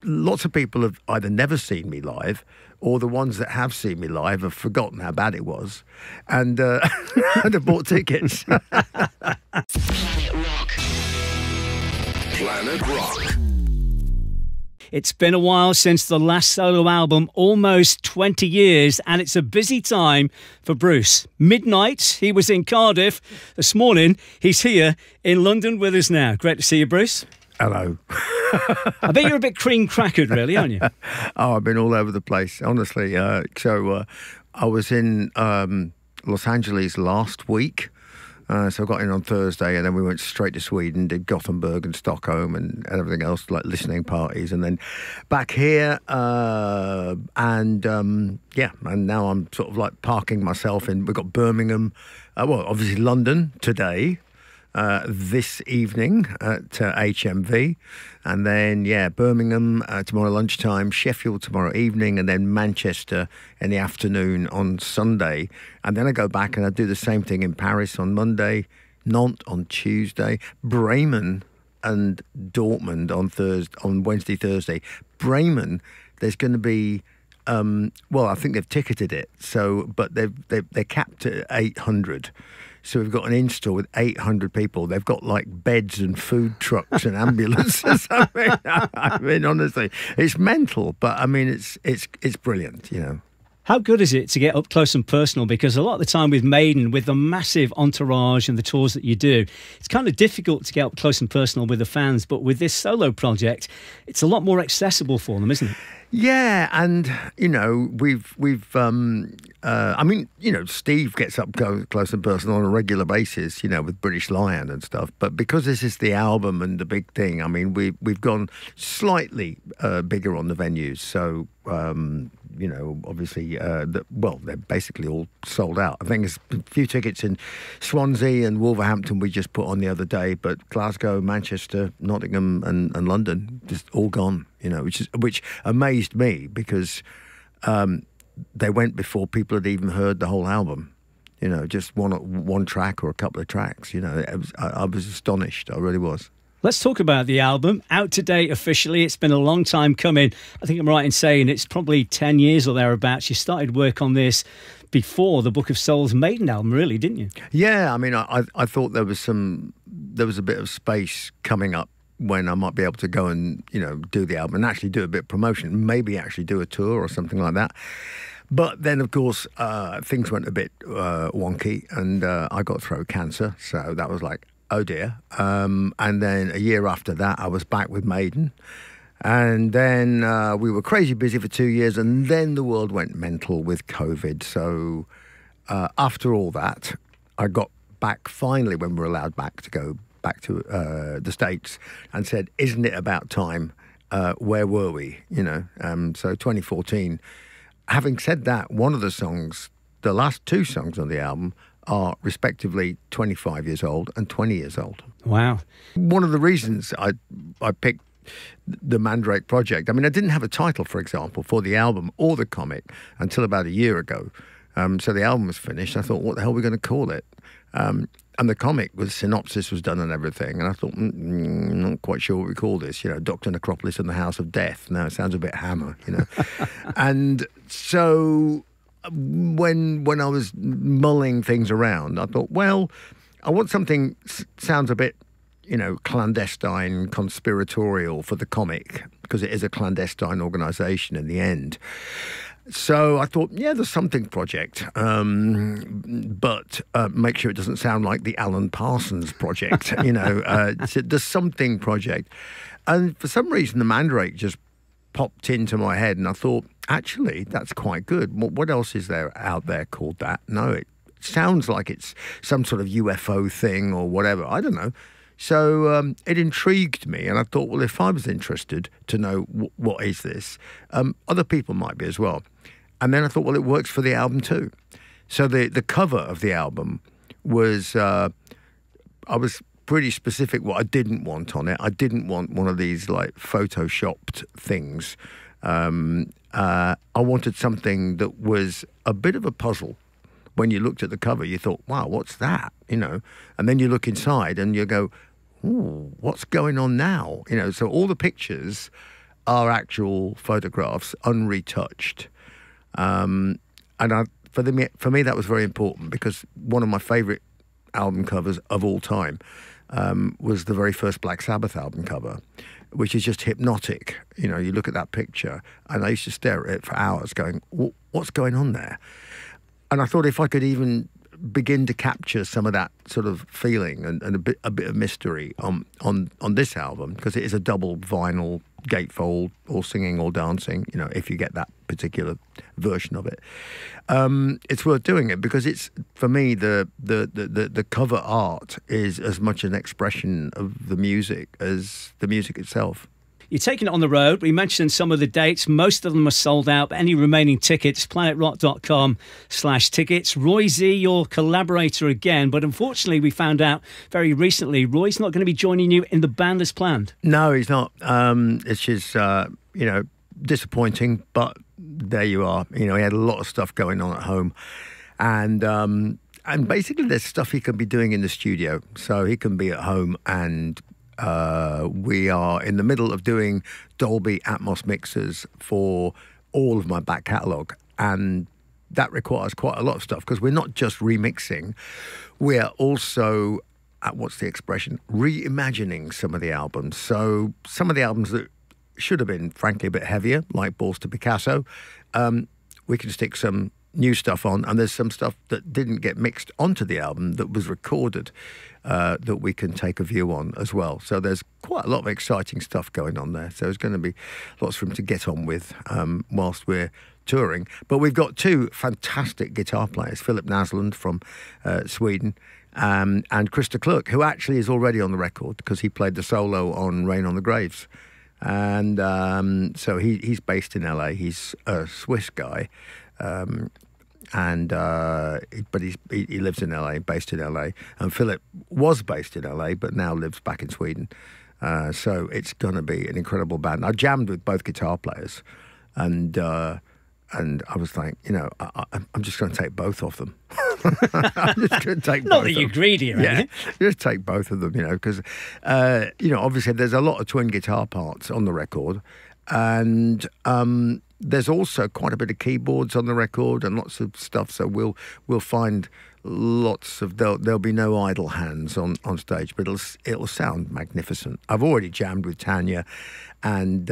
lots of people have either never seen me live, or the ones that have seen me live have forgotten how bad it was, and and have bought tickets. Planet Rock. Planet Rock. It's been a while since the last solo album, almost 20 years, and it's a busy time for Bruce. Midnight, he was in Cardiff. This morning, he's here in London with us now. Great to see you, Bruce. Hello. I bet you're a bit cream-crackered, really, aren't you? Oh, I've been all over the place, honestly. I was in Los Angeles last week. So I got in on Thursday, and then we went straight to Sweden, did Gothenburg and Stockholm and everything else, like listening parties, and then back here, and now I'm sort of like parking myself in. We've got Birmingham, obviously London today, this evening at HMV, and then Birmingham tomorrow lunchtime, Sheffield tomorrow evening, and then Manchester in the afternoon on Sunday, and then I go back and I do the same thing in Paris on Monday, Nantes on Tuesday, Bremen and Dortmund on Wednesday, Thursday. Bremen, there's going to be I think they've ticketed it, but they're capped at 800. So we've got an in-store with 800 people. They've got like beds and food trucks and ambulances. I mean, honestly, it's mental, but I mean, it's brilliant, you know. How good is it to get up close and personal? Because a lot of the time with Maiden, with the massive entourage and the tours that you do, it's kind of difficult to get up close and personal with the fans. But with this solo project, it's a lot more accessible for them, isn't it? Yeah, and you know, Steve gets up close and personal on a regular basis, you know, with British Lion and stuff. But because this is the album and the big thing, I mean, we've gone slightly bigger on the venues. So obviously, they're basically all sold out. I think there's a few tickets in Swansea and Wolverhampton we just put on the other day, but Glasgow, Manchester, Nottingham, and London just all gone. You know, which amazed me because they went before people had even heard the whole album. You know, just one track or a couple of tracks. You know, I was astonished. I really was. Let's talk about the album. Out to date officially. It's been a long time coming. I think I'm right in saying it's probably 10 years or thereabouts. You started work on this before the Book of Souls Maiden album, really, didn't you? Yeah, I mean, I thought there was a bit of space coming up when I might be able to go and, you know, do the album and actually do a bit of promotion, maybe actually do a tour or something like that. But then, of course, things went a bit wonky, and I got throat cancer, so that was like, oh dear. And then a year after that, I was back with Maiden. And then we were crazy busy for 2 years, and then the world went mental with COVID. So after all that, I got back finally when we were allowed back to go back to the States, and said, isn't it about time? Where were we? You know, so 2014. Having said that, one of the songs, the last two songs on the album, are respectively 25 years old and 20 years old. Wow. One of the reasons I picked the Mandrake project, I mean, I didn't have a title, for example, for the album or the comic until about a year ago. So the album was finished. I thought, what the hell are we going to call it? And the comic synopsis was done and everything. And I thought, not quite sure what we call this. You know, Dr. Necropolis and the House of Death. No, it sounds a bit Hammer, you know. And so when I was mulling things around, I thought, well, I want something sounds a bit, you know, clandestine, conspiratorial for the comic, because it is a clandestine organisation in the end. So I thought, yeah, the Something Project, but make sure it doesn't sound like the Alan Parsons Project, you know, the Something Project. And for some reason, the Mandrake just popped into my head, and I thought, actually, that's quite good. What else is there out there called that? No, it sounds like it's some sort of UFO thing or whatever. I don't know. So it intrigued me, and I thought, well, if I was interested to know what is this, other people might be as well. And then I thought, well, it works for the album too. So the cover of the album was, I was pretty specific what I didn't want on it. I didn't want one of these like photoshopped things. I wanted something that was a bit of a puzzle. When you looked at the cover, you thought, wow, what's that? You know, and then you look inside and you go, ooh, what's going on now? You know, so all the pictures are actual photographs, unretouched. And for me, that was very important because one of my favourite album covers of all time was the very first Black Sabbath album cover, which is just hypnotic. You know, you look at that picture, and I used to stare at it for hours going, what's going on there? And I thought if I could even begin to capture some of that sort of feeling and a bit of mystery on this album, because it is a double vinyl gatefold, all singing, all dancing, you know, if you get that particular version of it. It's worth doing it because it's, for me, the cover art is as much an expression of the music as the music itself. You're taking it on the road. We mentioned some of the dates. Most of them are sold out. Any remaining tickets, planetrock.com/tickets. Roy Z, your collaborator again. But unfortunately, we found out very recently, Roy's not going to be joining you in the band as planned. No, he's not. It's just, disappointing. But there you are. You know, he had a lot of stuff going on at home. And basically, there's stuff he can be doing in the studio. So he can be at home and... we are in the middle of doing Dolby Atmos mixers for all of my back catalogue, and that requires quite a lot of stuff because we're not just remixing, we're also, what's the expression, reimagining some of the albums. So some of the albums that should have been, frankly, a bit heavier, like Balls to Picasso, we can stick some new stuff on, and there's some stuff that didn't get mixed onto the album that was recorded that we can take a view on as well. So there's quite a lot of exciting stuff going on there. So there's going to be lots for him to get on with whilst we're touring. But we've got two fantastic guitar players, Philip Nasland from Sweden and Krista Kluk, who actually is already on the record because he played the solo on Rain on the Graves. And so he's based in LA. He's a Swiss guy. But he lives in LA, based in LA. And Philip was based in LA, but now lives back in Sweden. So it's going to be an incredible band. I jammed with both guitar players, and I was like, I'm just going to take both of them. I'm just going to take Not both that you're greedy, right? Yeah, just take both of them, because, obviously there's a lot of twin guitar parts on the record, and there's also quite a bit of keyboards on the record and lots of stuff. So we'll find lots of there'll be no idle hands on stage, but it'll sound magnificent. I've already jammed with Tanya and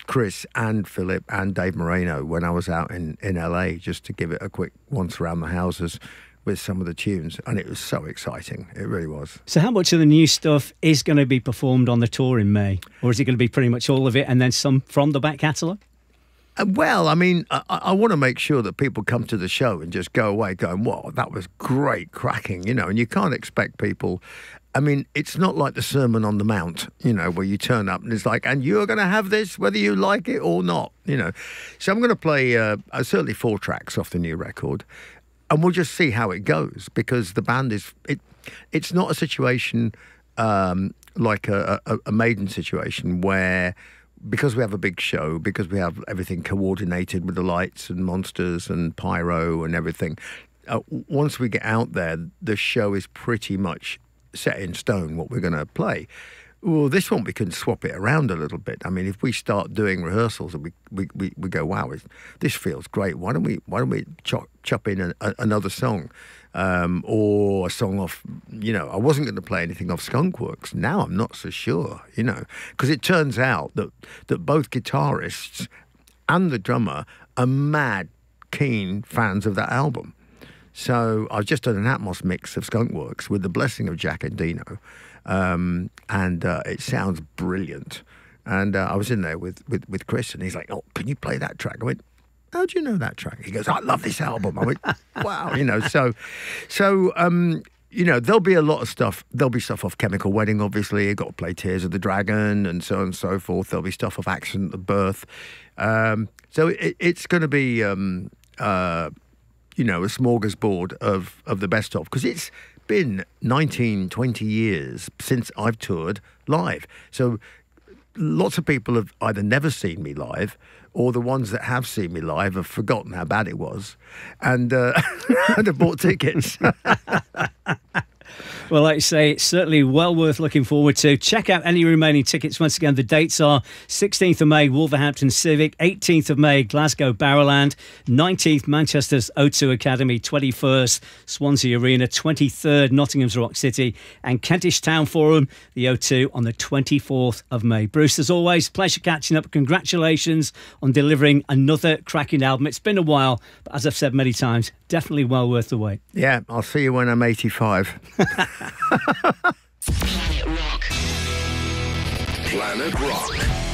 Chris and Philip and Dave Moreno when I was out in LA just to give it a quick once around the houses with some of the tunes, and it was so exciting. It really was. So how much of the new stuff is going to be performed on the tour in May? Or is it going to be pretty much all of it and then some from the back catalogue? Well, I mean, I want to make sure that people come to the show and just go away going, wow, that was great, cracking, and you can't expect people. I mean, it's not like the Sermon on the Mount, where you turn up and it's like, and you're going to have this whether you like it or not, So I'm going to play certainly 4 tracks off the new record, and we'll just see how it goes, because the band it's not a situation like a Maiden situation where, because we have a big show, because we have everything coordinated with the lights and monsters and pyro and everything, once we get out there, the show is pretty much set in stone what we're going to play. Well, this one we can swap it around a little bit. I mean, if we start doing rehearsals and we go, wow, this feels great. Why don't we chop in another song, or a song off? I wasn't going to play anything off Skunkworks. Now I'm not so sure. Because it turns out that both guitarists and the drummer are mad keen fans of that album. So I've just done an Atmos mix of Skunkworks with the blessing of Jack and Dino. And it sounds brilliant. And I was in there with Chris, and he's like, "Oh, can you play that track?" I went, "How do you know that track?" He goes, "I love this album." I went, "Wow," So there'll be a lot of stuff. There'll be stuff off Chemical Wedding, obviously. You've got to play Tears of the Dragon, and so on and so forth. There'll be stuff off Accident of Birth. So it's going to be, a smorgasbord of the best of, because it's been 19, 20 years since I've toured live. So lots of people have either never seen me live, or the ones that have seen me live have forgotten how bad it was and have bought tickets. Well, like you say, it's certainly well worth looking forward to. Check out any remaining tickets. Once again, the dates are 16th of May, Wolverhampton Civic, 18th of May, Glasgow Barrowland, 19th, Manchester's O2 Academy, 21st, Swansea Arena, 23rd, Nottingham's Rock City, and Kentish Town Forum, the O2, on the 24th of May. Bruce, as always, pleasure catching up. Congratulations on delivering another cracking album. It's been a while, but as I've said many times, definitely well worth the wait. Yeah, I'll see you when I'm 85. Planet Rock. Planet Rock.